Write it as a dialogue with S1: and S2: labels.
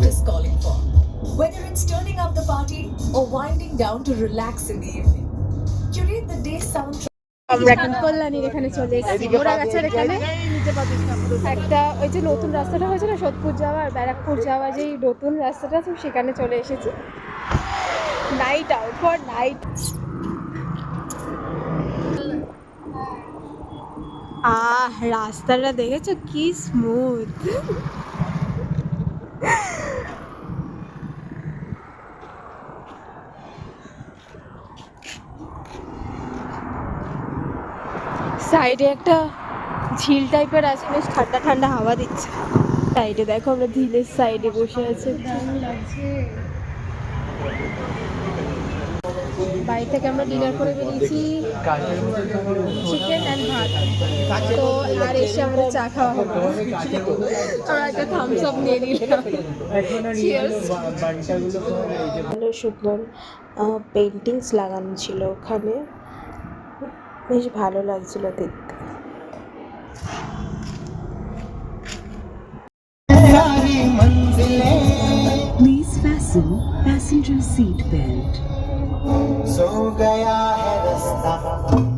S1: spirit is calling for. Whether it's turning up the party or winding down to relax in the evening, curate the day's soundtrack.
S2: আমরা এখন কল্যাণীর এখানে চলে এসেছি মোড়াগাছার এখানে একটা ওই যে নতুন রাস্তাটা হয়েছে না সোদপুর যাওয়ার ব্যারাকপুর যাওয়া যেই নতুন রাস্তাটা তো সেখানে চলে এসেছি নাইট আউট ফর নাইট রাস্তাটা দেখেছো কি স্মুথ সাইডে একটা ঝিল টাইপের আছে বেশ ঠান্ডা ঠান্ডা হাওয়া দিচ্ছে সাইডে দেখো আমরা ঝিলের সাইডে বসে আছি ভালো লাগছে বাড়ি থেকে আমরা ডিনার করে বেরিয়েছি চিকেন অ্যান্ড ভাত তো আর এসে আমাদের চা খাওয়া হবে আমরা একটা থামস আপ নিয়ে নিলাম ভালো সুন্দর পেন্টিংস লাগানো ছিল ওখানে বেশ ভালো লাগছিল দেখতে
S3: Please fasten passenger seat belt.
S4: So gaya hai rasta